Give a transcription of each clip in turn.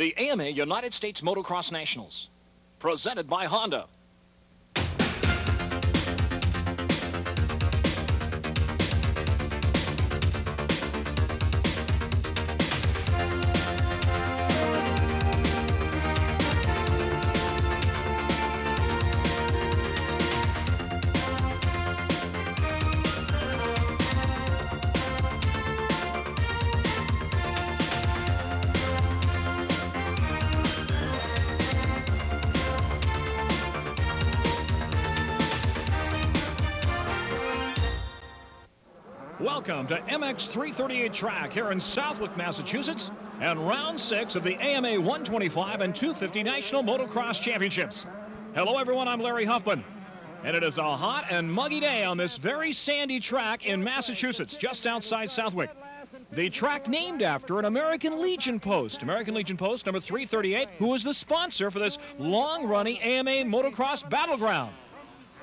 the AMA United States Motocross Nationals, presented by Honda. Welcome to MX 338 track here in Southwick, Massachusetts, and round 6 of the AMA 125 and 250 National Motocross Championships. Hello everyone, I'm Larry Huffman, and it is a hot and muggy day on this very sandy track in Massachusetts, just outside Southwick. The track named after an American Legion post number 338, who is the sponsor for this long-running AMA motocross battleground.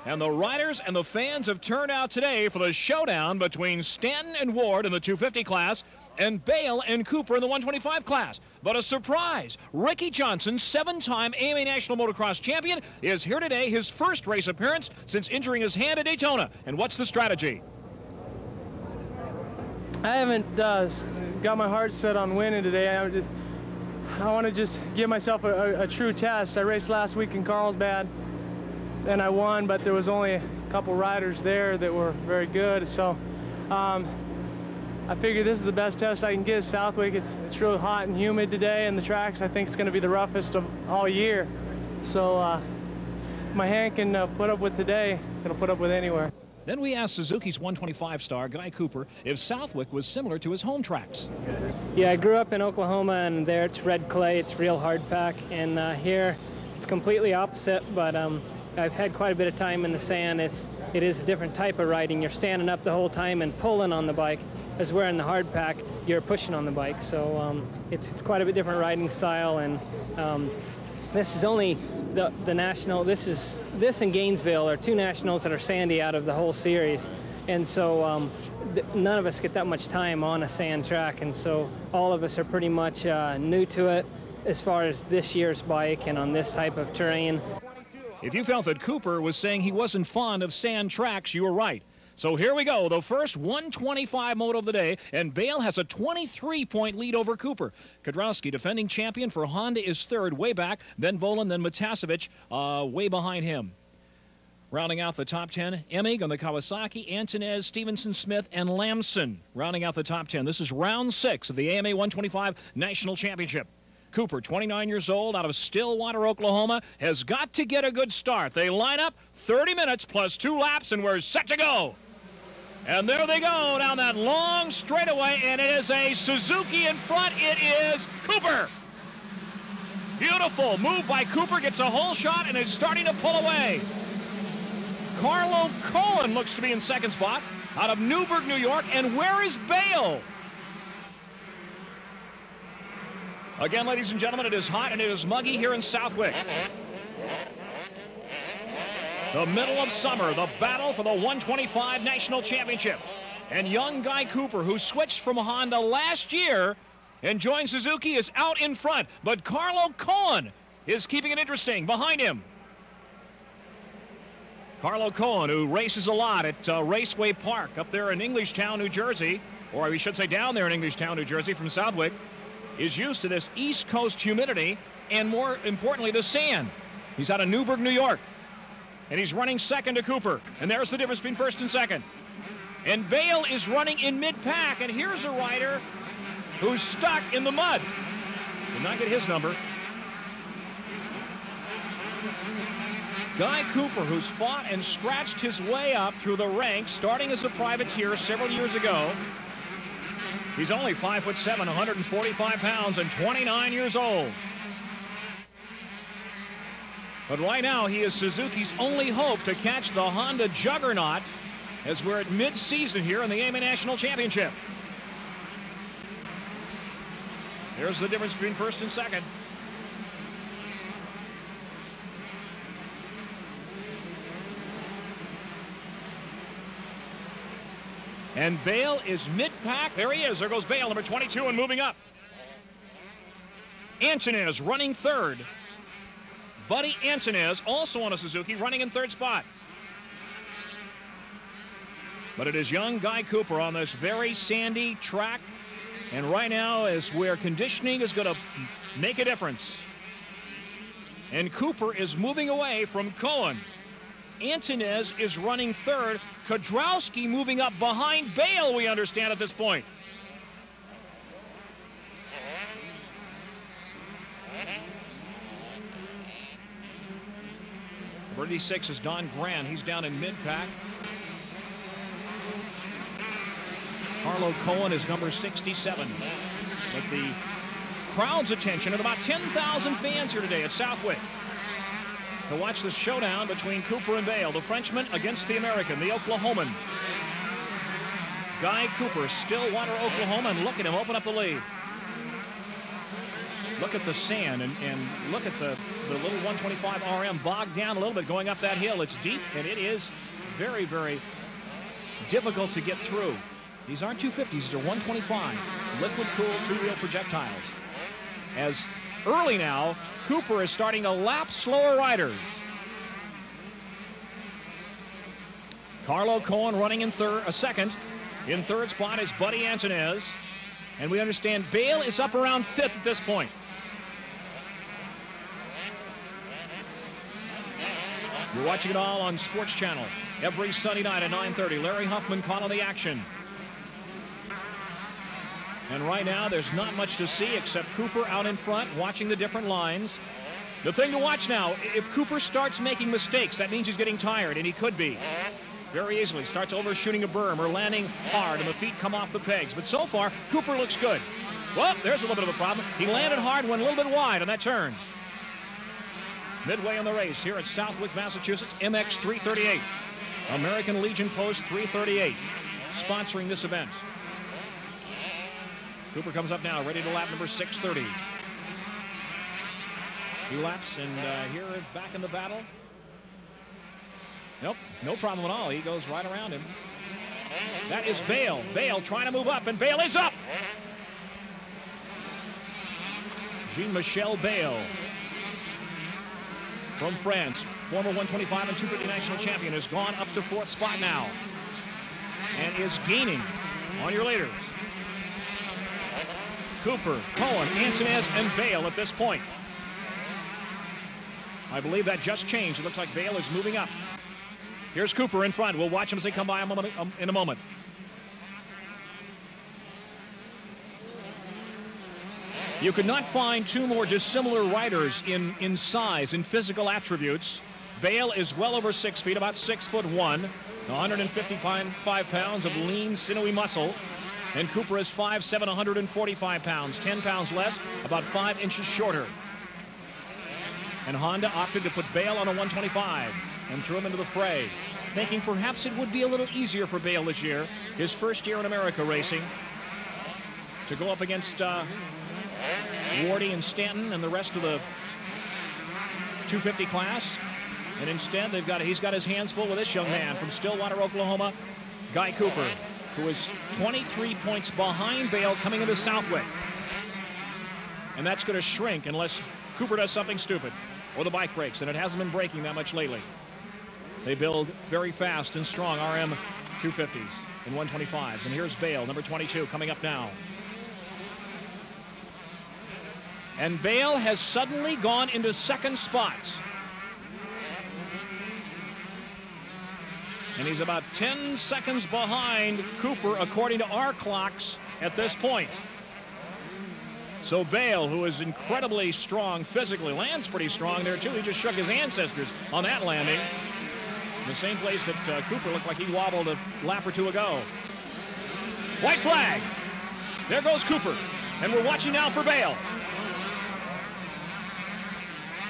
And the riders and the fans have turned out today for the showdown between Stanton and Ward in the 250 class and Bayle and Cooper in the 125 class. But a surprise, Ricky Johnson, 7-time AMA National Motocross Champion, is here today, his first race appearance since injuring his hand at Daytona. And what's the strategy? I haven't got my heart set on winning today. I want to just give myself a true test. I raced last week in Carlsbad, and I won, but there was only a couple riders there that were very good. So I figured this is the best test I can get at Southwick. It's really hot and humid today, and the tracks I think it's going to be the roughest of all year. So my hand can put up with today, it'll put up with anywhere. Then we asked Suzuki's 125 star, Guy Cooper, if Southwick was similar to his home tracks. Yeah, I grew up in Oklahoma, and there it's red clay, it's real hard pack, and here it's completely opposite, but I've had quite a bit of time in the sand. It is a different type of riding. You're standing up the whole time and pulling on the bike, as where in the hard pack you're pushing on the bike. So it's quite a bit different riding style, and this is only the national. This and Gainesville are two nationals that are sandy out of the whole series, and so none of us get that much time on a sand track, and so all of us are pretty much new to it as far as this year's bike and on this type of terrain. If you felt that Cooper was saying he wasn't fond of sand tracks, you were right. So here we go, the first 125 moto of the day, and Bayle has a 23-point lead over Cooper. Kudrowski, defending champion for Honda, is third, way back, then Volan, then Matasevich, way behind him. Rounding out the top 10, Emig on the Kawasaki, Antonez, Stevenson, Smith, and Lamson rounding out the top 10. This is round 6 of the AMA 125 National Championship. Cooper, 29 years old, out of Stillwater, Oklahoma, has got to get a good start. They line up 30 minutes plus 2 laps, and we're set to go. And there they go down that long straightaway, and it is a Suzuki in front. It is Cooper. Beautiful move by Cooper, gets a hole shot, and is starting to pull away. Carlo Cohen looks to be in second spot out of Newburgh, New York, and where is Bayle? Again, ladies and gentlemen, it is hot and it is muggy here in Southwick. The middle of summer, the battle for the 125 National Championship. And young Guy Cooper, who switched from Honda last year and joined Suzuki, is out in front. But Carlo Cohen is keeping it interesting behind him. Carlo Cohen, who races a lot at Raceway Park up there in Englishtown, New Jersey, or we should say down there in Englishtown, New Jersey from Southwick, is used to this East Coast humidity and, more importantly, the sand. He's out of Newburgh, New York, and he's running second to Cooper. And there's the difference between first and second. And Bayle is running in mid-pack, and here's a rider who's stuck in the mud. Did not get his number. Guy Cooper, who's fought and scratched his way up through the ranks, starting as a privateer several years ago. He's only 5'7", 145 pounds, and 29 years old. But right now, he is Suzuki's only hope to catch the Honda juggernaut as we're at mid-season here in the AMA National Championship. Here's the difference between first and second. And Bayle is mid-pack. There he is. There goes Bayle, number 22, and moving up. Antunez running third. Buddy Antunez, also on a Suzuki, running in third spot. But it is young Guy Cooper on this very sandy track. And right now is where conditioning is going to make a difference. And Cooper is moving away from Cohen. Antunez is running third. Kudrowski moving up behind Bayle, we understand at this point. Number 86 is Don Grant. He's down in mid-pack. Carlo Cohen is number 67. With the crowd's attention and about 10,000 fans here today at Southwick to watch the showdown between Cooper and Bayle, the Frenchman against the American, the Oklahoman. Guy Cooper, Stillwater, Oklahoma, and look at him open up the lead. Look at the sand and look at the little 125 RM bogged down a little bit going up that hill. It's deep and it is very, very difficult to get through. These aren't 250s, these are 125 liquid-cooled two-wheel projectiles. As early now, Cooper is starting to lap slower riders. Carlo Cohen running in second. In third spot is Buddy Antunez. And we understand Bayle is up around fifth at this point. You're watching it all on Sports Channel every Sunday night at 9:30. Larry Huffman calling the action. And right now, there's not much to see except Cooper out in front, watching the different lines. The thing to watch now, if Cooper starts making mistakes, that means he's getting tired, and he could be. Very easily. Starts overshooting a berm or landing hard, and the feet come off the pegs. But so far, Cooper looks good. Well, there's a little bit of a problem. He landed hard, went a little bit wide on that turn. Midway in the race here at Southwick, Massachusetts, MX 338. American Legion Post 338, sponsoring this event. Cooper comes up now, ready to lap number 630. He laps, and here back in the battle. Nope, no problem at all. He goes right around him. That is Bayle. Bayle trying to move up, and Bayle is up. Jean-Michel Bayle from France, former 125 and 250 national champion, has gone up to fourth spot now and is gaining on your leaders. Cooper, Cohen, Antunez, and Bayle at this point. I believe that just changed. It looks like Bayle is moving up. Here's Cooper in front. We'll watch him as they come by in a moment. You could not find two more dissimilar riders in size, in physical attributes. Bayle is well over 6 feet, about 6'1", 155 pounds of lean, sinewy muscle. And Cooper is 5'7", 145 pounds, 10 pounds less, about 5 inches shorter. And Honda opted to put Bayle on a 125 and threw him into the fray, thinking perhaps it would be a little easier for Bayle this year, his first year in America racing, to go up against Wardy and Stanton and the rest of the 250 class. And instead, he's got his hands full with this young man from Stillwater, Oklahoma, Guy Cooper, who is 23 points behind Bayle coming into Southwick. And that's going to shrink unless Cooper does something stupid or the bike breaks, and it hasn't been breaking that much lately. They build very fast and strong RM 250s and 125s. And here's Bayle, number 22, coming up now. And Bayle has suddenly gone into second spot. And he's about 10 seconds behind Cooper, according to our clocks, at this point. So Bayle, who is incredibly strong physically, lands pretty strong there, too. He just shook his ancestors on that landing. The same place that Cooper looked like he wobbled a lap or two ago. White flag. There goes Cooper. And we're watching now for Bayle.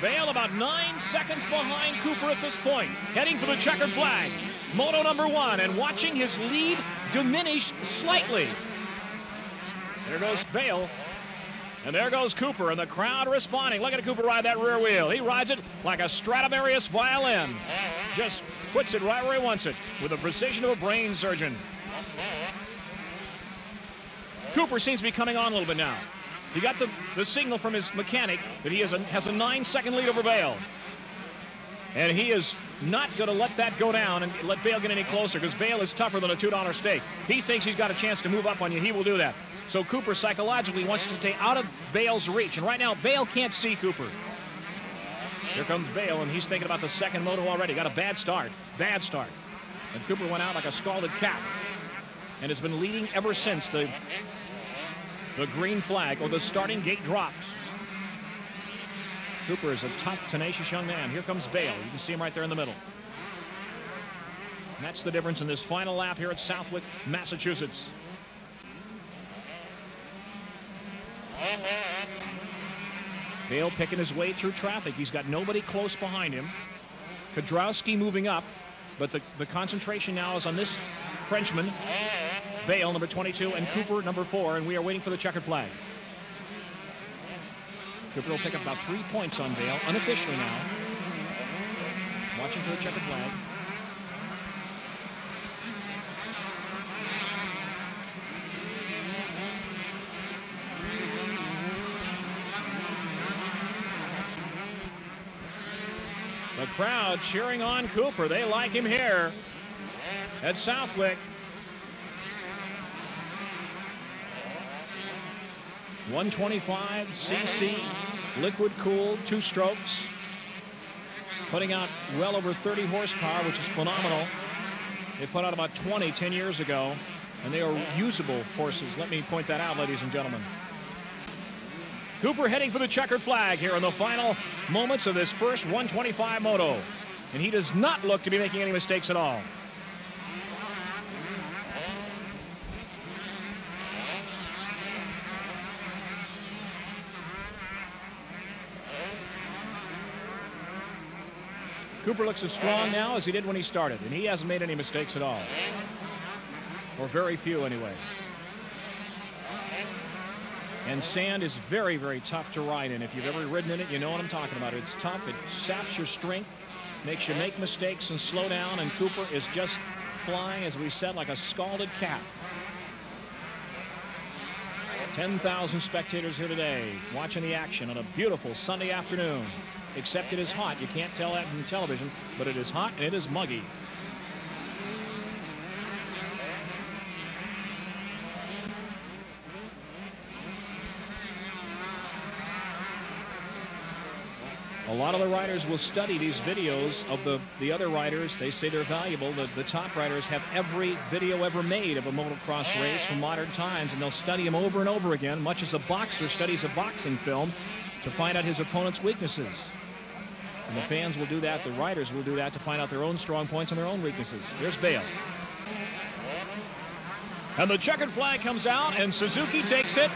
Bayle about 9 seconds behind Cooper at this point, heading for the checkered flag. Moto number 1, and watching his lead diminish slightly. There goes Bayle. And there goes Cooper, and the crowd responding. Look at Cooper ride that rear wheel. He rides it like a Stradivarius violin. Just puts it right where he wants it with the precision of a brain surgeon. Cooper seems to be coming on a little bit now. He got the signal from his mechanic that he has a 9-second lead over Bayle. And he is not going to let that go down and let Bayle get any closer, because Bayle is tougher than a $2 steak. He thinks he's got a chance to move up on you. He will do that. So Cooper psychologically wants to stay out of Bayle's reach. And right now, Bayle can't see Cooper. Here comes Bayle, and he's thinking about the second moto already. Got a bad start. Bad start. And Cooper went out like a scalded cat and has been leading ever since the green flag or the starting gate dropped. Cooper is a tough, tenacious young man. Here comes Bayle. You can see him right there in the middle. And that's the difference in this final lap here at Southwick, Massachusetts. Bayle picking his way through traffic. He's got nobody close behind him. Kudrowski moving up, but the concentration now is on this Frenchman, Bayle, number 22, and Cooper, number 4, and we are waiting for the checkered flag. Cooper will pick up about 3 points on Bayle, unofficially now. Watching for the checkered flag. The crowd cheering on Cooper. They like him here at Southwick. 125 cc, liquid cooled, 2 strokes, putting out well over 30 horsepower, which is phenomenal. They put out about 20 10 years ago, and they are usable horses. Let me point that out, ladies and gentlemen. Cooper heading for the checkered flag here in the final moments of this first 125 moto, and he does not look to be making any mistakes at all. Cooper looks as strong now as he did when he started, and he hasn't made any mistakes at all, or very few anyway. And sand is very, very tough to ride in. If you've ever ridden in it, you know what I'm talking about. It's tough. It saps your strength, makes you make mistakes and slow down, and Cooper is just flying, as we said, like a scalded cat. 10,000 spectators here today watching the action on a beautiful Sunday afternoon. Except it is hot. You can't tell that from television, but it is hot and it is muggy. A lot of the riders will study these videos of the other riders. They say they're valuable. The top riders have every video ever made of a motocross race from modern times, and they'll study them over and over again, much as a boxer studies a boxing film to find out his opponent's weaknesses. And the fans will do that, the riders will do that to find out their own strong points and their own weaknesses. Here's Bayle. And the checkered flag comes out, and Suzuki takes it.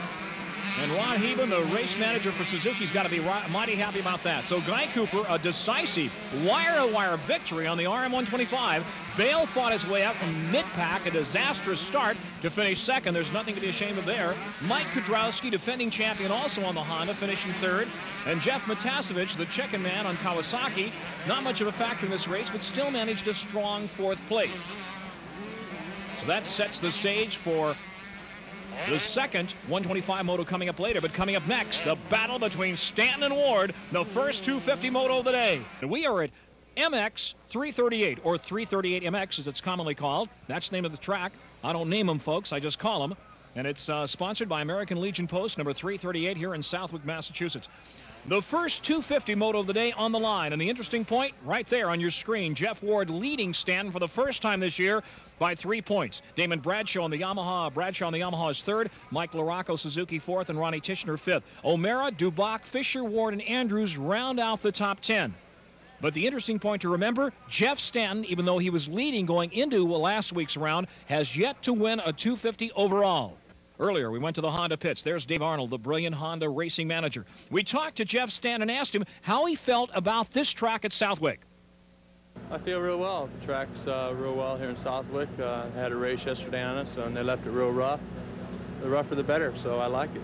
And Ron Heben, the race manager for Suzuki's got to be mighty happy about that. So Guy Cooper, a decisive wire-to-wire victory on the RM125. Bayle fought his way up from mid-pack, a disastrous start, to finish second. There's nothing to be ashamed of there. Mike Kudrowski, defending champion, also on the Honda, finishing third. And Jeff Matasevich, the chicken man on Kawasaki, not much of a factor in this race, but still managed a strong 4th place. So that sets the stage for the second 125 moto coming up later. But coming up next, the battle between Stanton and Ward, the first 250 moto of the day. And we are at MX 338, or 338 MX as it's commonly called. That's the name of the track. I don't name them, folks. I just call them. And it's sponsored by American Legion Post number 338 here in Southwick, Massachusetts. The first 250 moto of the day on the line. And the interesting point right there on your screen, Jeff Ward leading Stanton for the first time this year by 3 points. Damon Bradshaw on the YAMAHA is third. Mike Larocco, Suzuki, fourth, and Ronnie Tishner fifth. O'Mara, Dubach, Fisher, Ward, and Andrews round out the top 10. But the interesting point to remember, Jeff Stanton, even though he was leading going into last week's round, has yet to win a 250 overall. Earlier, we went to the Honda pits. There's Dave Arnold, the brilliant Honda racing manager. We talked to Jeff Stanton and asked him how he felt about this track at Southwick. I feel real well. The track's real well here in Southwick. I had a race yesterday on it, and they left it real rough. The rougher the better, so I like it.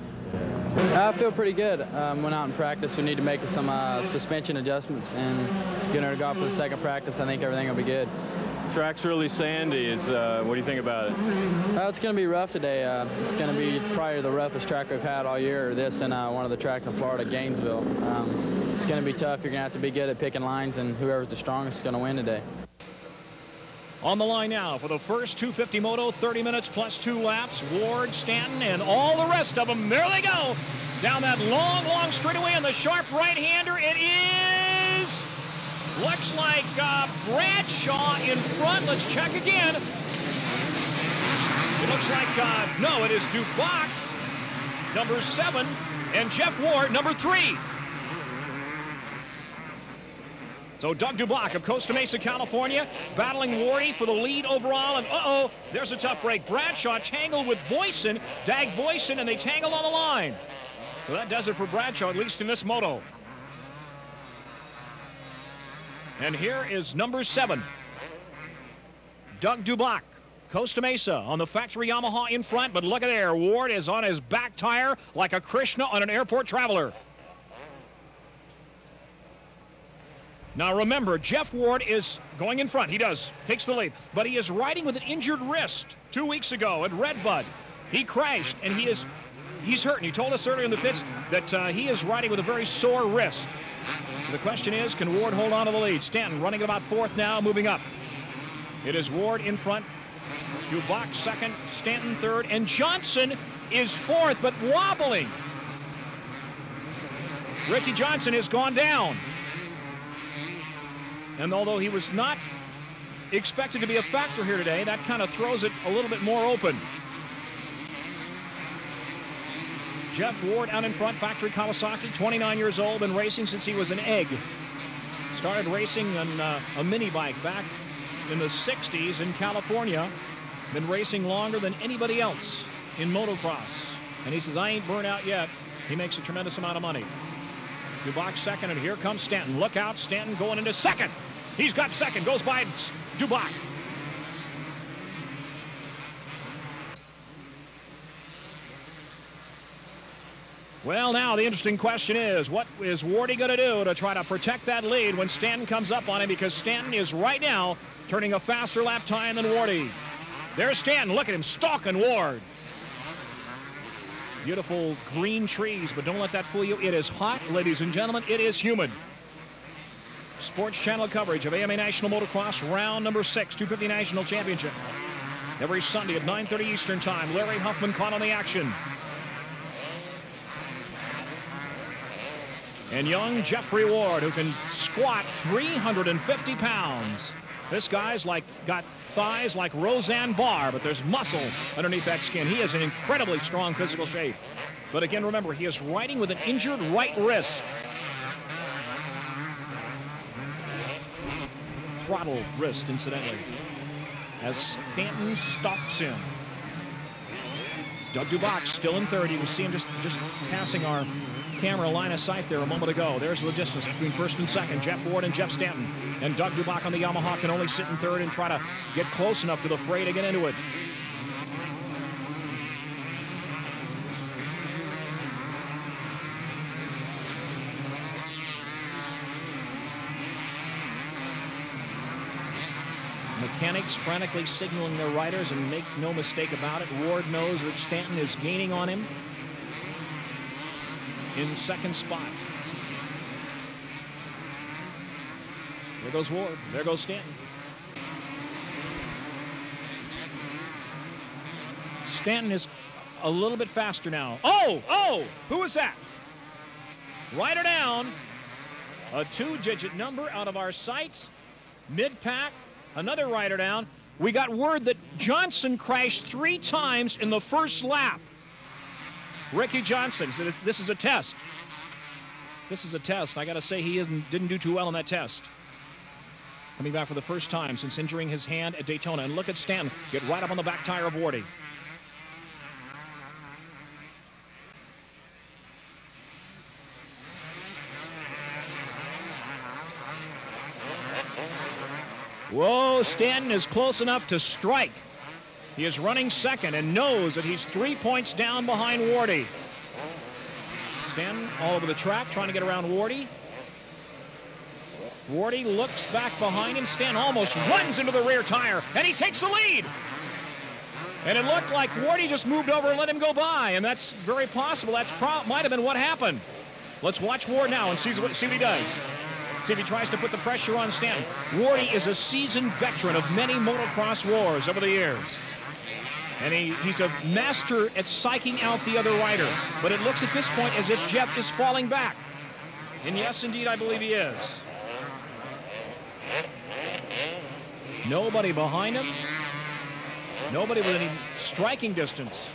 I feel pretty good. Went out in practice. We need to make some suspension adjustments, and getting ready to go out for the second practice. I think everything will be good. Track's really sandy. What do you think about it? It's going to be rough today. It's going to be probably the roughest track we've had all year. This and one of the tracks in Florida, Gainesville. It's going to be tough. You're going to have to be good at picking lines, and whoever's the strongest is going to win today. On the line now for the first 250 Moto, 30 minutes plus 2 laps. Ward, Stanton, and all the rest of them. There they go. Down that long, long straightaway, and the sharp right-hander. It is... looks like Bradshaw in front. Let's check again. It looks like, no, it is Dubach, number 7, and Jeff Ward, number 3. So Doug Dubach of Costa Mesa, California, battling Wardy for the lead overall. And uh-oh, there's a tough break. Bradshaw tangled with Boyson, Dag Boyson, and they tangled on the line. So that does it for Bradshaw, at least in this moto. And here is number 7, Doug Dubach, Costa Mesa on the factory Yamaha in front. But look at there, Ward is on his back tire like a Krishna on an airport traveler. Now remember, Jeff Ward is going in front. He takes the lead, but he is riding with an injured wrist 2 weeks ago at Redbud. He crashed, and he's hurt. And he told us earlier in the pits that he is riding with a very sore wrist. So the question is, can Ward hold on to the lead? Stanton running about 4th now, moving up. It is Ward in front, Dubach 2nd, Stanton 3rd, and Johnson is 4th, but wobbling. Ricky Johnson has gone down. And although he was not expected to be a factor here today, that kind of throws it a little bit more open. Jeff Ward out in front, factory Kawasaki, 29 years old, been racing since he was an egg. Started racing on a mini bike back in the 60s in California. Been racing longer than anybody else in motocross. And he says, I ain't burnt out yet. He makes a tremendous amount of money. Dubach 2nd, and here comes Stanton. Look out, Stanton going into 2nd. He's got 2nd, goes by Dubach. Well, now the interesting question is, what is Wardy going to do to try to protect that lead when Stanton comes up on him? Because Stanton is right now turning a faster lap time than Wardy. There's Stanton. Look at him stalking Ward. Beautiful green trees, but don't let that fool you. It is hot, ladies and gentlemen. It is humid. Sports Channel coverage of AMA National Motocross, round number 6, 250 National Championship. Every Sunday at 9:30 Eastern Time. Larry Huffman caught on the action. And young Jeffrey Ward, who can squat 350 pounds. This guy's got thighs like Roseanne Barr, but there's muscle underneath that skin. He is in incredibly strong physical shape. But again, remember, he is riding with an injured right wrist. Throttle wrist, incidentally, as Stanton stalks him. Doug Dubach still in 3rd. You can see him just passing our camera line of sight there a moment ago. There's the distance between 1st and 2nd. Jeff Ward and Jeff Stanton. And Doug Dubach on the Yamaha can only sit in 3rd and try to get close enough to the fray to get into it. Mechanics frantically signaling their riders, and make no mistake about it, Ward knows that Stanton is gaining on him in 2nd spot. There goes Ward. There goes Stanton. Stanton is a little bit faster now. Oh! Who was that? Rider down. A 2-digit number out of our sights. Mid-pack. Another rider down. We got word that Johnson crashed 3 times in the first lap. Ricky Johnson said this is a test. This is a test. I got to say, he didn't do too well in that test. Coming back for the first time since injuring his hand at Daytona. And look at Stanton get right up on the back tire of Wardy. Whoa, Stanton is close enough to strike. He is running 2nd and knows that he's 3 points down behind Wardy. Stanton all over the track trying to get around Wardy. Wardy looks back behind him. Stanton almost runs into the rear tire, and he takes the lead. And it looked like Wardy just moved over and let him go by, and that's very possible. That's might have been what happened. Let's watch Ward now and see what he does. See if he tries to put the pressure on Stanton. Wardy is a seasoned veteran of many motocross wars over the years. And he's a master at psyching out the other rider. But it looks at this point as if Jeff is falling back. And yes, indeed, I believe he is. Nobody behind him. Nobody with any striking distance.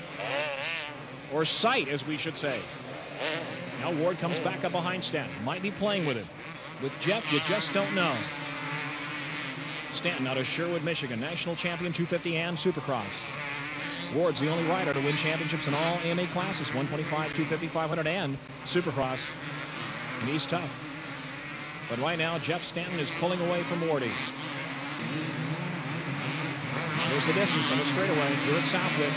Or sight, as we should say. Now Ward comes back up behind Stanton. Might be playing with him. With Jeff, you just don't know. Stanton out of Sherwood, Michigan. National champion 250 and Supercross. Ward's the only rider to win championships in all AMA classes. 125, 250, 500, and Supercross. And he's tough. But right now, Jeff Stanton is pulling away from Wardy. There's the distance on the straightaway here at Southwick.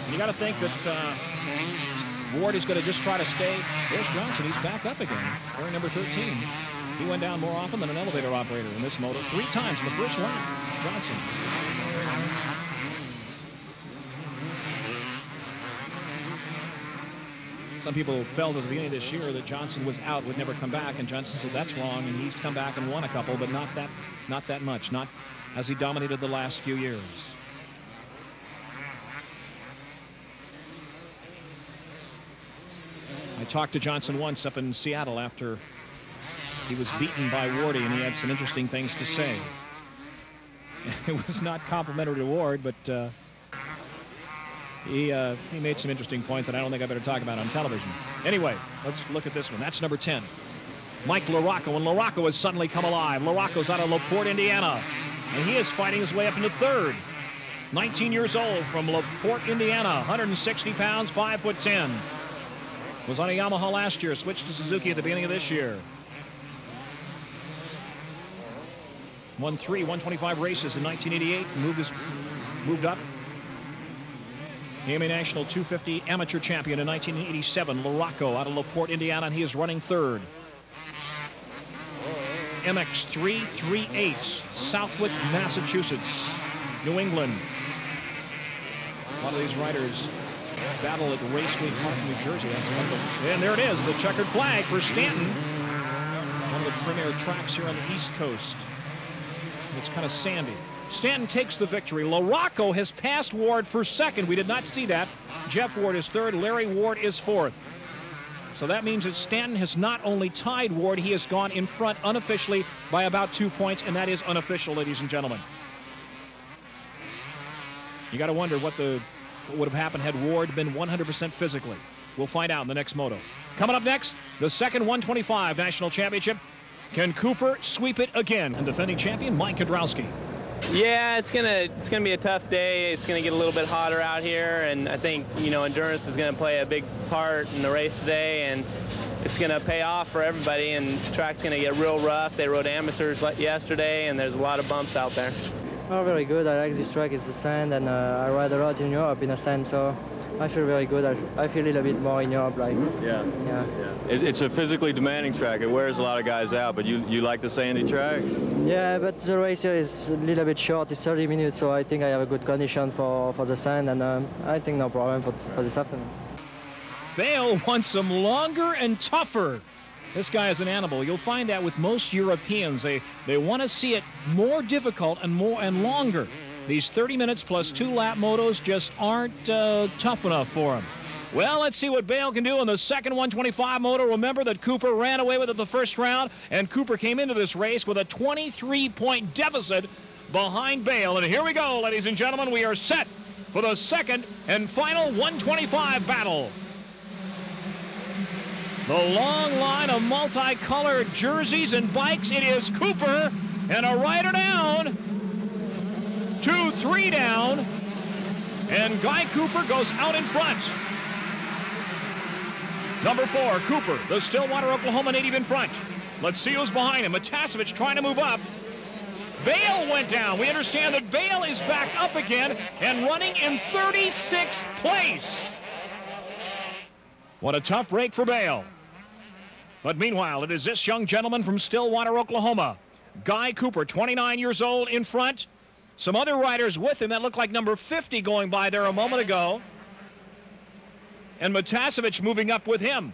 And you got to think that Ward is going to just try to stay. There's Johnson. He's back up again. Wearing number 13. He went down more often than an elevator operator in this moto. 3 times in the first lap. Johnson. Some people felt at the beginning of this year that Johnson was out, would never come back, and Johnson said that's wrong, and he's come back and won a couple, but not that much, not as he dominated the last few years. I talked to Johnson once up in Seattle after he was beaten by Wardy, and he had some interesting things to say. It was not complimentary to Ward, but he made some interesting points that I don't think I better talk about on television. Anyway, let's look at this one. That's number 10. Mike Larocco, and Larocco has suddenly come alive. Larocco's out of LaPorte, Indiana, and he is fighting his way up into 3rd. 19 years old from LaPorte, Indiana, 160 pounds, 5'10". Was on a Yamaha last year, switched to Suzuki at the beginning of this year. Won 3 125 races in 1988, moved up. AMA National 250 amateur champion in 1987, Larocco out of LaPorte, Indiana, and he is running 3rd. MX 338, Southwick, Massachusetts, New England. A lot of these riders battle at Race Week Park, New Jersey. That's one of them. And there it is, the checkered flag for Stanton. One of the premier tracks here on the East Coast. It's kind of sandy. Stanton takes the victory. Larocco has passed Ward for 2nd. We did not see that. Jeff Ward is 3rd. Larry Ward is 4th. So that means that Stanton has not only tied Ward, he has gone in front unofficially by about 2 points, and that is unofficial, ladies and gentlemen. You got to wonder what would have happened had Ward been 100% physically. We'll find out in the next moto. Coming up next, the second 125 National Championship. Can Cooper sweep it again? And defending champion Mike Kudrowski. Yeah, it's gonna be a tough day. It's gonna get a little bit hotter out here, and I think endurance is gonna play a big part in the race today, and it's gonna pay off for everybody. And the track's gonna get real rough. They rode amateurs yesterday, and there's a lot of bumps out there. Oh, very good. I like this track. It's the sand, and I ride a lot in Europe in the sand, so I feel very good. I feel a little bit more in Europe, like. Yeah. It's a physically demanding track. It wears a lot of guys out, but you like the sandy track? Yeah, but the race here is a little bit short. It's 30 minutes, so I think I have a good condition for the sand, and I think no problem for this afternoon. Bayle wants some longer and tougher. This guy is an animal. You'll find that with most Europeans. They want to see it more difficult and longer. These 30 minutes plus 2 lap motos just aren't tough enough for him. Well, let's see what Bayle can do in the second 125 moto. Remember that Cooper ran away with it the first round, and Cooper came into this race with a 23-point deficit behind Bayle. And here we go, ladies and gentlemen. We are set for the second and final 125 battle. The long line of multicolored jerseys and bikes. It is Cooper and a rider down. 2, 3 down. And Guy Cooper goes out in front. Number 4, Cooper, the Stillwater, Oklahoma native in front. Let's see who's behind him. Matasevich trying to move up. Bayle went down. We understand that Bayle is back up again and running in 36th place. What a tough break for Bayle. But meanwhile, it is this young gentleman from Stillwater, Oklahoma, Guy Cooper, 29 years old, in front. Some other riders with him that looked like number 50 going by there a moment ago. And Matasevich moving up with him.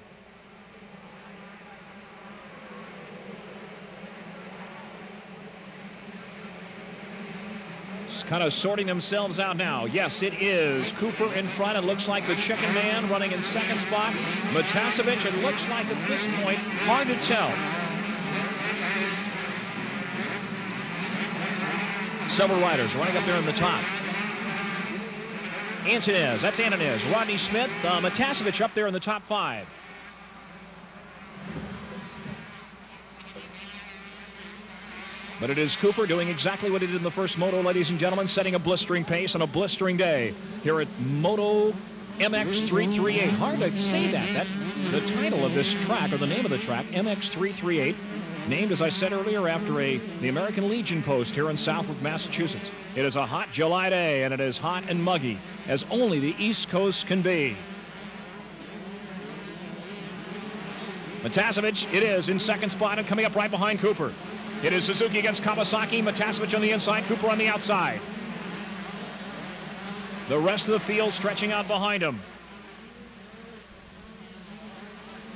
Kind of sorting themselves out now. Yes, it is Cooper in front. It looks like the Chicken Man running in second spot. Matasevich, it looks like at this point, hard to tell. Several riders running up there in the top. Antonez, that's Antonez. Rodney Smith, Matasevich up there in the top 5. But it is Cooper doing exactly what he did in the first moto, ladies and gentlemen, setting a blistering pace on a blistering day here at Moto MX338. Hard to say that. The title of this track, or the name of the track, MX338, named, as I said earlier, after the American Legion post here in Southwick, Massachusetts. It is a hot July day, and it is hot and muggy, as only the East Coast can be. Matasevich, it is in second spot and coming up right behind Cooper. It is Suzuki against Kawasaki. Matasevich on the inside, Cooper on the outside. The rest of the field stretching out behind him.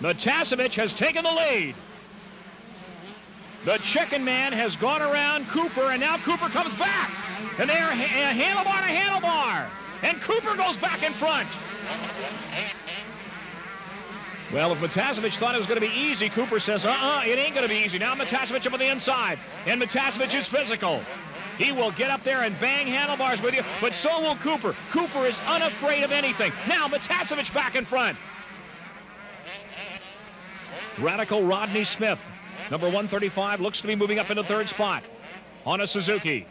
Matasevich has taken the lead. The Chicken Man has gone around Cooper, and now Cooper comes back. And they're handlebar to handlebar. And Cooper goes back in front. Well, if Matasevich thought it was going to be easy, Cooper says, it ain't going to be easy. Now Matasevich up on the inside, and Matasevich is physical. He will get up there and bang handlebars with you, but so will Cooper. Cooper is unafraid of anything. Now Matasevich back in front. Radical Rodney Smith, number 135, looks to be moving up into third spot on a Suzuki.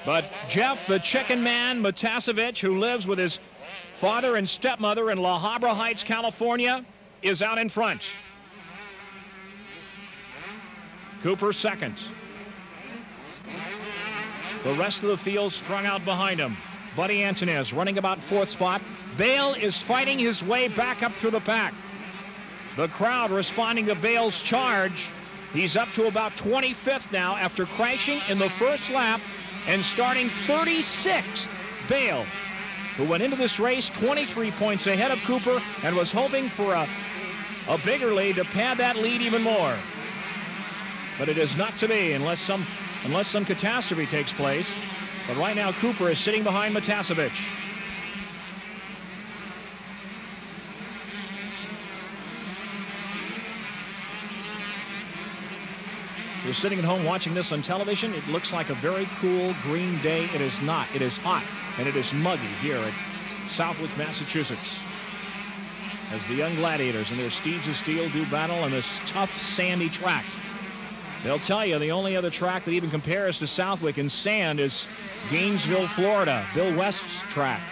But Jeff, the Chicken Man, Matasevich, who lives with his father and stepmother in La Habra Heights, California, is out in front. Cooper second. The rest of the field strung out behind him. Buddy Antonez running about fourth spot. Bayle is fighting his way back up through the pack. The crowd responding to Bayle's charge. He's up to about 25th now after crashing in the first lap and starting 36th. Bayle, who went into this race 23 points ahead of Cooper and was hoping for a bigger lead to pad that lead even more. But it is not to be unless some catastrophe takes place. But right now Cooper is sitting behind Matasevich. You're sitting at home watching this on television. It looks like a very cool green day. It is not. It is hot, and it is muggy here at Southwick, Massachusetts, as the young gladiators and their steeds of steel do battle on this tough, sandy track. They'll tell you the only other track that even compares to Southwick in sand is Gainesville, Florida, Bill West's track.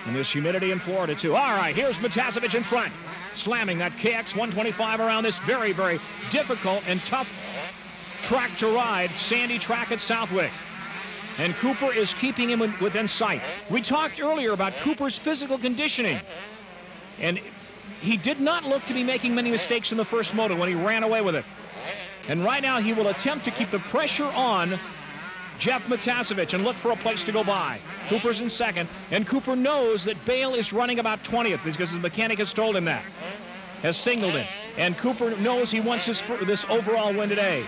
And there's humidity in Florida, too. All right, here's Matasevich in front, slamming that KX 125 around this very, very difficult and tough track to ride, sandy track at Southwick. And Cooper is keeping him within sight. We talked earlier about Cooper's physical conditioning. And he did not look to be making many mistakes in the first moto when he ran away with it. And right now he will attempt to keep the pressure on Jeff Matasevich and look for a place to go by. Cooper's in second, and Cooper knows that Bayle is running about 20th because his mechanic has told him that, has signaled him. And Cooper knows he wants this overall win today.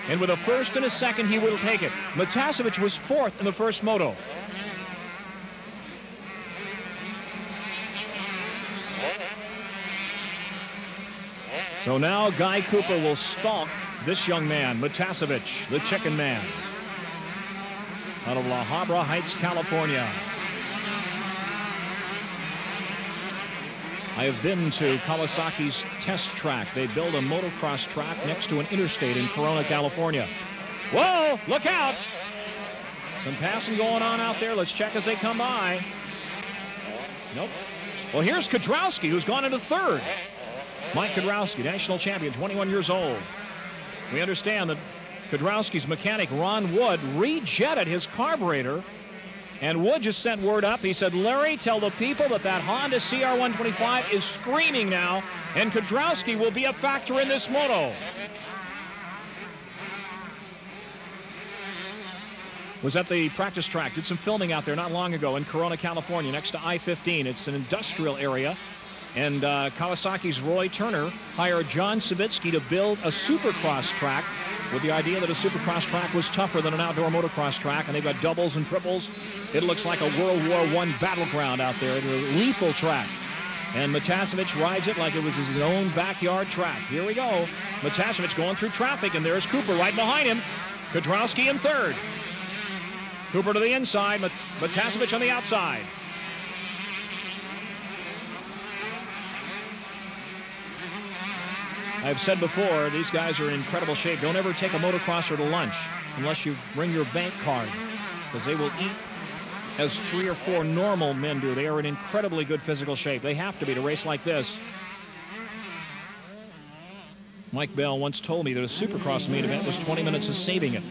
And with a first and a second, he will take it. Matasevich was fourth in the first moto. So now Guy Cooper will stalk this young man, Matasevich, the Chicken Man, out of La Habra Heights, California. I have been to Kawasaki's test track. They build a motocross track next to an interstate in Corona, California. Whoa, look out! Some passing going on out there. Let's check as they come by. Nope. Well, here's Kudrowski, who's gone into third. Mike Kudrowski, national champion, 21 years old. We understand that Kudrowski's mechanic, Ron Wood, rejetted his carburetor And Wood just sent word up. He said, Larry, tell the people that that Honda CR125 is screaming now, and Kudrowski will be a factor in this moto. Was at the practice track, did some filming out there not long ago in Corona, California, next to I-15. It's an industrial area. And Kawasaki's Roy Turner hired John Savitsky to build a supercross track with the idea that a supercross track was tougher than an outdoor motocross track, and they've got doubles and triples. It looks like a World War I battleground out there. It's a lethal track. And Matasevich rides it like it was his own backyard track. Here we go. Matasevich going through traffic, and there's Cooper right behind him. Kudrowski in third. Cooper to the inside, Matasevich on the outside. I've said before, these guys are in incredible shape. Don't ever take a motocrosser to lunch unless you bring your bank card, because they will eat as 3 or 4 normal men do. They are in incredibly good physical shape. They have to be to race like this. Mike Bell once told me that a supercross main event was 20 minutes of saving it.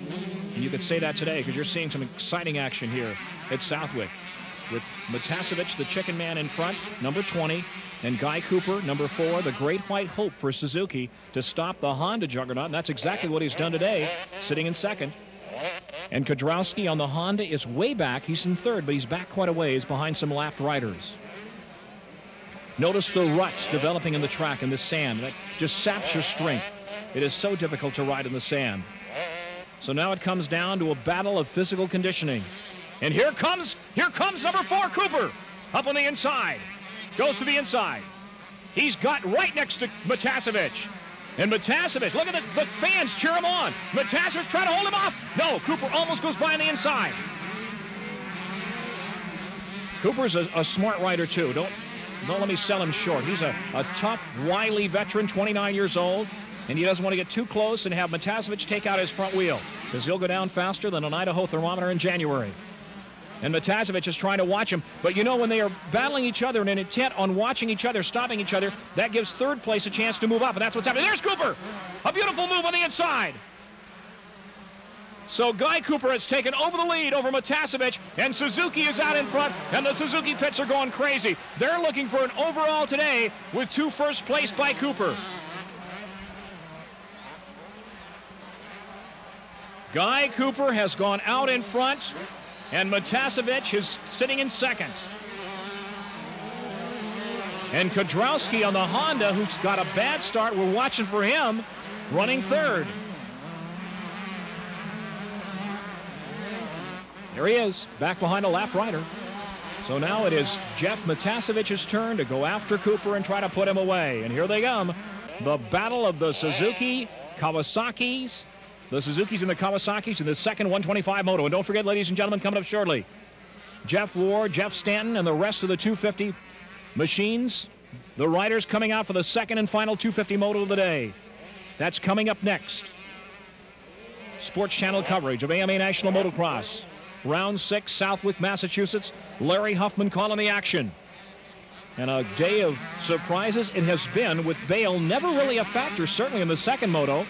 And you could say that today because you're seeing some exciting action here at Southwick with Matasevich, the chicken man in front, number 20, and Guy Cooper, number 4, the great white hope for Suzuki to stop the Honda juggernaut. And that's exactly what he's done today, sitting in second. And Kudrowski on the Honda is way back. He's in third, but he's back quite a ways behind some lapped riders. Notice the ruts developing in the track in the sand. That just saps your strength. It is so difficult to ride in the sand. So now it comes down to a battle of physical conditioning. And here comes number 4, Cooper, up on the inside. Goes to the inside. He's got right next to Matasevich. And Matasevich, look at the fans cheer him on. Matasevich trying to hold him off. No, Cooper almost goes by on the inside. Cooper's a smart rider too. Don't let me sell him short. He's a tough, wily veteran, 29 years old. And he doesn't want to get too close and have Matasevich take out his front wheel, because he'll go down faster than an Idaho thermometer in January. And Matasevich is trying to watch him. But you know, when they are battling each other and an intent on watching each other, stopping each other, that gives third place a chance to move up. And that's what's happening. There's Cooper. A beautiful move on the inside. So Guy Cooper has taken over the lead over Matasevich, and Suzuki is out in front, and the Suzuki pits are going crazy. They're looking for an overall today with 2 first place by Cooper. Guy Cooper has gone out in front, and Matasevich is sitting in second. And Kudrowski on the Honda, who's got a bad start, we're watching for him, running third. There he is, back behind a lap rider. So now it is Jeff Matasevich's turn to go after Cooper and try to put him away. And here they come, the battle of the Suzuki, Kawasaki's, the Suzuki's and the Kawasaki's in the second 125 moto. And don't forget, ladies and gentlemen, coming up shortly, Jeff Ward, Jeff Stanton, and the rest of the 250 machines, the riders coming out for the second and final 250 moto of the day. That's coming up next. Sports Channel coverage of AMA National Motocross. Round 6, Southwick, Massachusetts. Larry Huffman calling the action. And a day of surprises it has been, with Bayle never really a factor, certainly in the second moto.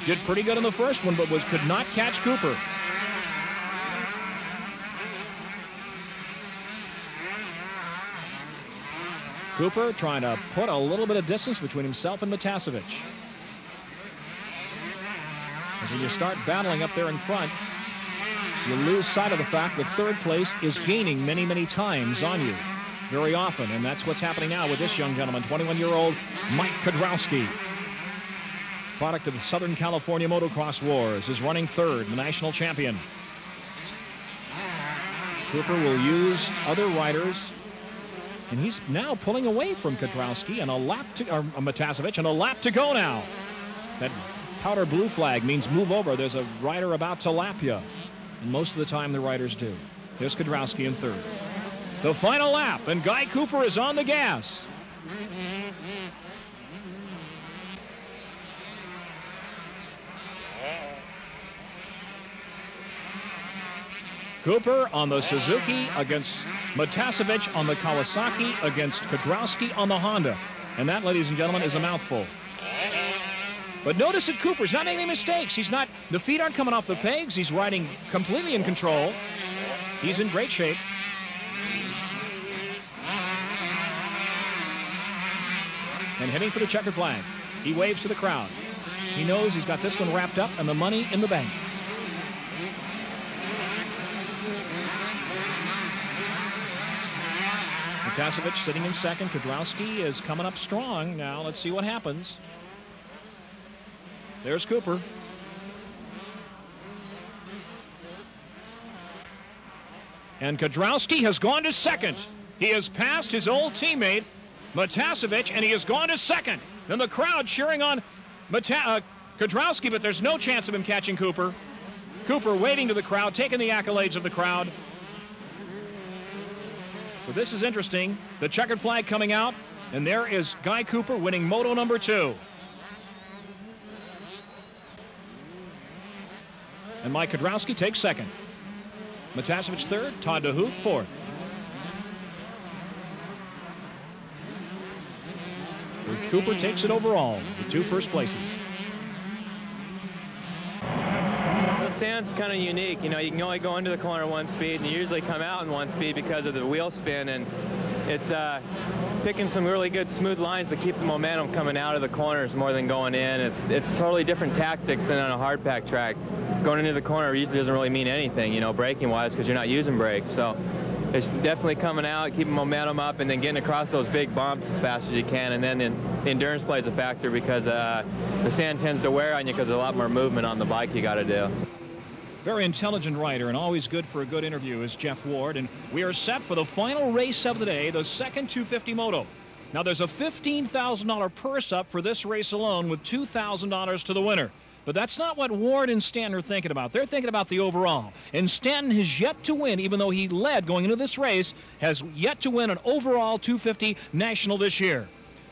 Did pretty good in the first one, but could not catch Cooper. Cooper trying to put a little bit of distance between himself and Matasevich. As when you start battling up there in front, you lose sight of the fact that third place is gaining many, many times on you. Very often, and that's what's happening now with this young gentleman, 21-year-old Mike Kudrowski. Product of the Southern California Motocross Wars, is running third, the national champion. Cooper will use other riders, and he's now pulling away from Kudrowski, and Matasevich, and a lap to go now. That powder blue flag means move over. There's a rider about to lap you, and most of the time the riders do. Here's Kudrowski in third. The final lap, and Guy Cooper is on the gas. Cooper on the Suzuki against Matasevich on the Kawasaki against Kudrowski on the Honda. And that, ladies and gentlemen, is a mouthful. But notice that Cooper's not making any mistakes. The feet aren't coming off the pegs. He's riding completely in control. He's in great shape. And heading for the checkered flag. He waves to the crowd. He knows he's got this one wrapped up and the money in the bank. Motacevich sitting in second. Kedrowski is coming up strong. Now let's see what happens. There's Cooper. And Kedrowski has gone to second. He has passed his old teammate, Motacevich, and he has gone to second. Then the crowd cheering on Kedrowski, but there's no chance of him catching Cooper. Cooper waving to the crowd, taking the accolades of the crowd. So this is interesting. The checkered flag coming out, and there is Guy Cooper winning Moto number 2. And Mike Kedrowski takes second. Motacevich third, Todd Denoop fourth. Cooper takes it overall, the 2 first places. The sand's kind of unique. You know, you can only go into the corner 1 speed, and you usually come out in 1 speed because of the wheel spin, and it's picking some really good smooth lines to keep the momentum coming out of the corners more than going in. It's totally different tactics than on a hard pack track. Going into the corner usually doesn't really mean anything, you know, braking-wise, because you're not using brakes. So it's definitely coming out, keeping momentum up, and then getting across those big bumps as fast as you can. And then the endurance plays a factor because the sand tends to wear on you because there's a lot more movement on the bike you got to do. Very intelligent rider and always good for a good interview is Jeff Ward. And we are set for the final race of the day, the second 250 Moto. Now there's a $15,000 purse up for this race alone with $2,000 to the winner. But that's not what Ward and Stanton are thinking about. They're thinking about the overall. And Stanton has yet to win, even though he led going into this race, has yet to win an overall 250 national this year.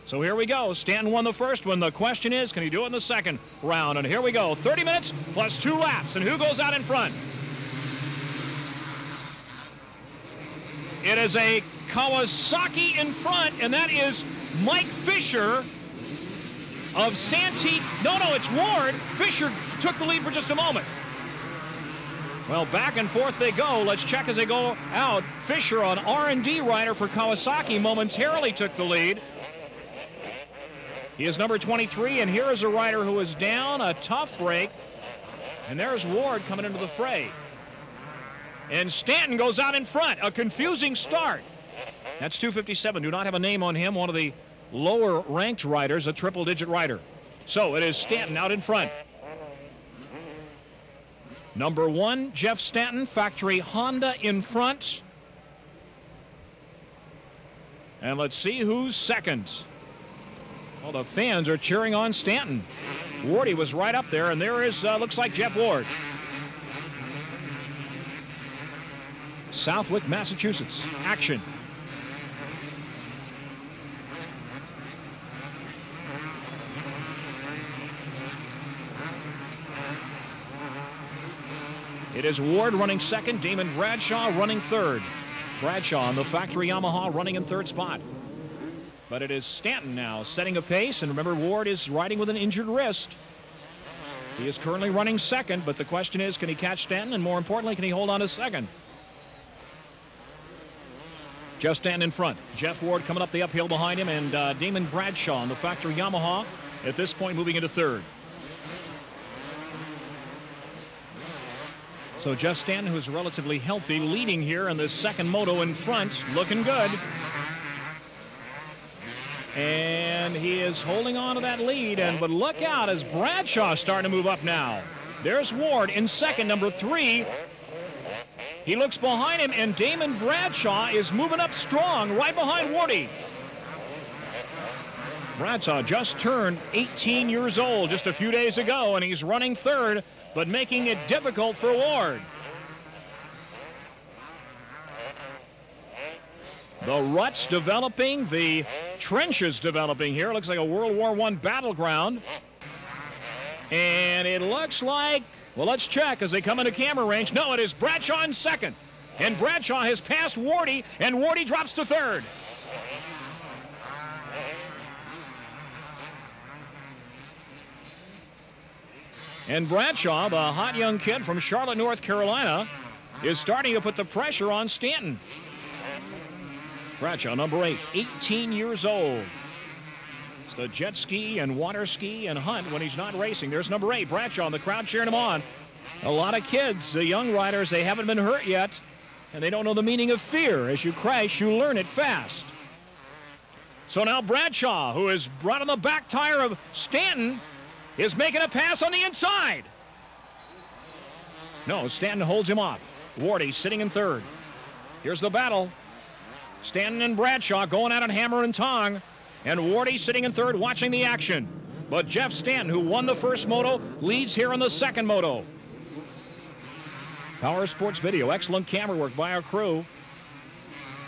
So here we go. Stanton won the first one. The question is, can he do it in the second round? And here we go. 30 minutes plus 2 laps. And who goes out in front? It is a Kawasaki in front, and that is Mike Fisher of Santee. No, it's Ward. Fisher took the lead for just a moment. Well, back and forth they go. Let's check as they go out. Fisher, an R&D rider for Kawasaki, momentarily took the lead. He is number 23, and here is a rider who is down, a tough break. And there's Ward coming into the fray. And Stanton goes out in front. A confusing start. That's 257. Do not have a name on him. One of the lower ranked riders, a triple-digit rider. So it is Stanton out in front. Number 1, Jeff Stanton, factory Honda in front. And let's see who's second. Well, the fans are cheering on Stanton. Wardy was right up there, and there is, looks like Jeff Ward. Southwick, Massachusetts. Action. It is Ward running second, Damon Bradshaw running third. Bradshaw on the factory Yamaha running in third spot. But it is Stanton now setting a pace, and remember, Ward is riding with an injured wrist. He is currently running second, but the question is, can he catch Stanton, and more importantly, can he hold on to second? Jeff Stanton in front. Jeff Ward coming up the uphill behind him, and Damon Bradshaw on the factory Yamaha at this point moving into third. So Jeff Stanton, who's relatively healthy, leading here in this second moto in front, looking good. And he is holding on to that lead, but look out as Bradshaw starting to move up now. There's Ward in second, number 3. He looks behind him, and Damon Bradshaw is moving up strong right behind Wardy. Bradshaw just turned 18 years old just a few days ago, and he's running third, but making it difficult for Ward. The ruts developing, the trenches developing here. Looks like a World War I battleground. And it looks like, well, let's check as they come into camera range. No, it is Bradshaw in second. And Bradshaw has passed Wardy, and Wardy drops to third. And Bradshaw, the hot young kid from Charlotte, North Carolina, is starting to put the pressure on Stanton. Bradshaw, number 8, 18 years old. It's the jet ski and water ski and hunt when he's not racing. There's number 8, Bradshaw, and the crowd cheering him on. A lot of kids, the young riders, they haven't been hurt yet, and they don't know the meaning of fear. As you crash, you learn it fast. So now Bradshaw, who is right on the back tire of Stanton, is making a pass on the inside. No, Stanton holds him off. Wardy sitting in third. Here's the battle. Stanton and Bradshaw going at it hammer and tong, and Wardy sitting in third watching the action. But Jeff Stanton, who won the first moto, leads here in the second moto. Power Sports Video, excellent camera work by our crew.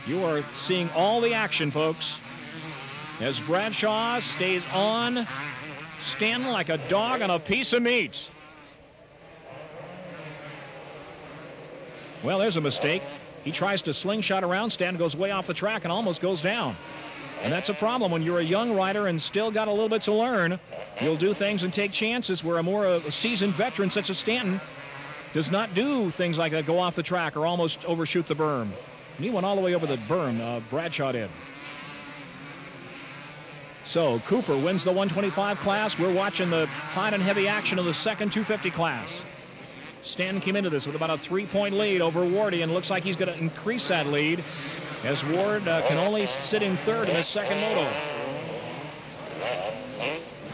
You are seeing all the action, folks, as Bradshaw stays on Stanton like a dog on a piece of meat. Well, there's a mistake. He tries to slingshot around. Stanton goes way off the track and almost goes down. And that's a problem when you're a young rider and still got a little bit to learn. You'll do things and take chances where a more seasoned veteran such as Stanton does not do things like that, go off the track or almost overshoot the berm. And he went all the way over the berm, Bradshaw did. So Cooper wins the 125 class. We're watching the hot and heavy action of the second 250 class. Stanton came into this with about a 3-point lead over Wardy, and looks like he's going to increase that lead as Ward can only sit in third in his second moto.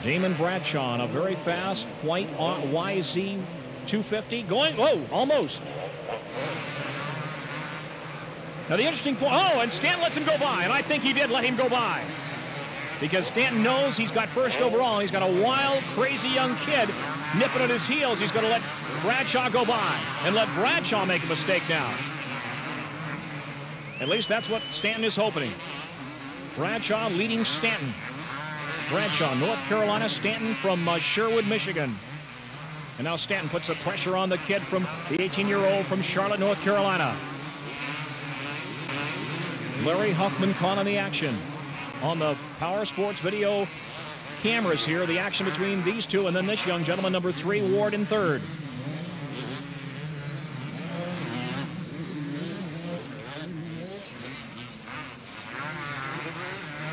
Damon Bradshaw on a very fast white YZ 250 going, whoa, almost. Now the interesting point, oh, and Stanton lets him go by, and I think he did let him go by. Because Stanton knows he's got first overall. He's got a wild, crazy young kid nipping at his heels. He's going to let Bradshaw go by and let Bradshaw make a mistake now. At least that's what Stanton is hoping. Bradshaw leading Stanton. Bradshaw, North Carolina, Stanton from Sherwood, Michigan. And now Stanton puts the pressure on the kid from the 18-year-old from Charlotte, North Carolina. Larry Huffman calling the action. On the Power Sports Video cameras here, the action between these two, and then this young gentleman, number 3, Ward, in third.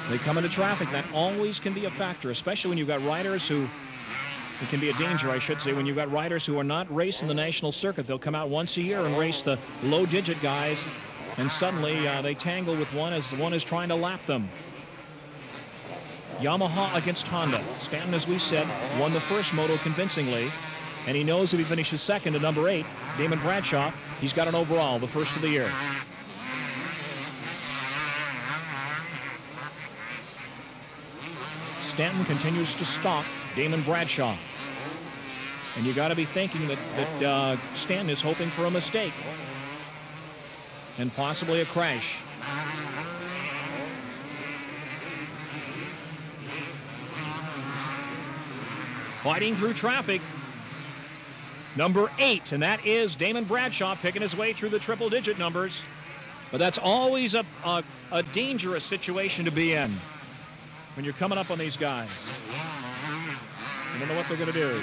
They come into traffic. That always can be a factor, especially when you've got riders who, it can be a danger, I should say, when you've got riders who are not racing the national circuit. They'll come out once a year and race the low-digit guys, and suddenly they tangle with one as one is trying to lap them. Yamaha against Honda. Stanton, as we said, won the first moto convincingly, and he knows if he finishes second to number 8, Damon Bradshaw, he's got an overall, the first of the year. Stanton continues to stalk Damon Bradshaw, and you got to be thinking that Stanton is hoping for a mistake and possibly a crash. Fighting through traffic, number 8, and that is Damon Bradshaw picking his way through the triple-digit numbers. But that's always a dangerous situation to be in when you're coming up on these guys. You don't know what they're going to do.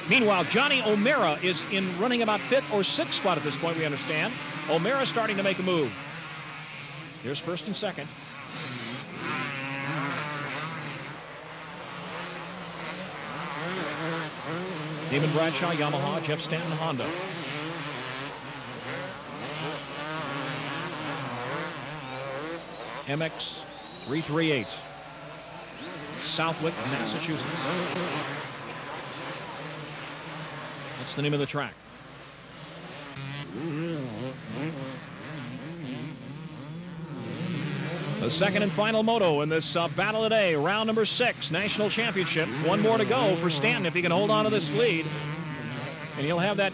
Meanwhile, Johnny O'Mara is in running about 5th or 6th spot at this point, we understand. O'Mara starting to make a move. Here's first and second. Damon Bradshaw, Yamaha, Jeff Stanton, Honda. MX 338. Southwick, Massachusetts. That's the name of the track. The second and final moto in this battle today, round number 6, national championship. One more to go for Stanton if he can hold on to this lead. And he'll have that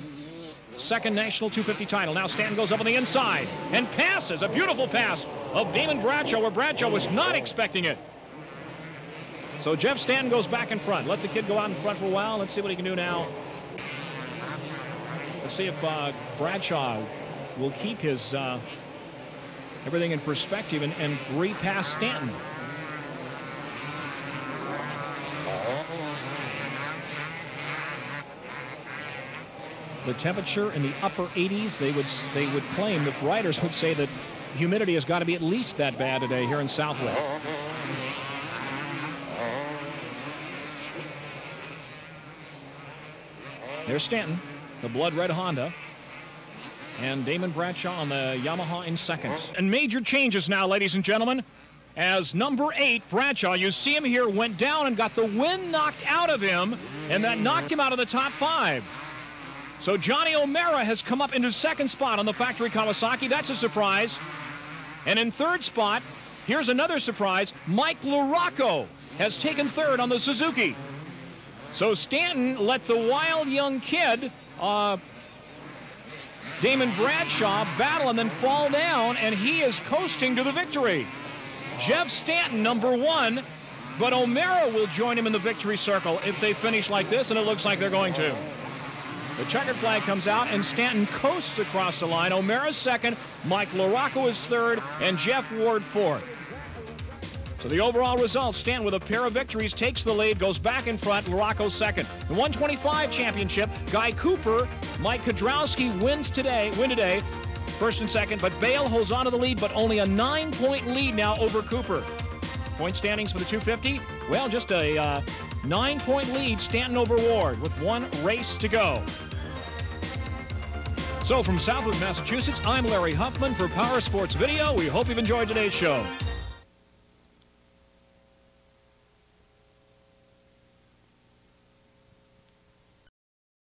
second national 250 title. Now Stanton goes up on the inside and passes, a beautiful pass of Damon Bradshaw, where Bradshaw was not expecting it. So Jeff Stanton goes back in front. Let the kid go out in front for a while. Let's see what he can do now. Let's see if Bradshaw will keep his everything in perspective and repass Stanton. the temperature in the upper 80s. They would claim, the riders would say that humidity has got to be at least that bad today here in Southwick. There's Stanton, the blood red Honda, and Damon Bradshaw on the Yamaha in second. And major changes now, ladies and gentlemen, as number 8, Bradshaw, you see him here, went down and got the wind knocked out of him, and that knocked him out of the top 5. So Johnny O'Mara has come up into second spot on the factory Kawasaki. That's a surprise. And in third spot, here's another surprise. Mike Larocco has taken third on the Suzuki. So Stanton let the wild young kid, Damon Bradshaw, battle and then fall down, and he is coasting to the victory. Jeff Stanton, number 1, but O'Mara will join him in the victory circle if they finish like this, and it looks like they're going to. The checkered flag comes out, and Stanton coasts across the line. O'Mara's second, Mike Larocco is third, and Jeff Ward fourth. So the overall result, Stanton with a pair of victories takes the lead, goes back in front, Larocco second. The 125 championship, Guy Cooper, Mike Kudrowski win today, first and second, but Bayle holds on to the lead, but only a 9-point lead now over Cooper. Point standings for the 250, well, just a 9-point lead, Stanton over Ward, with 1 race to go. So from Southwick, Massachusetts, I'm Larry Huffman for Power Sports Video. We hope you've enjoyed today's show.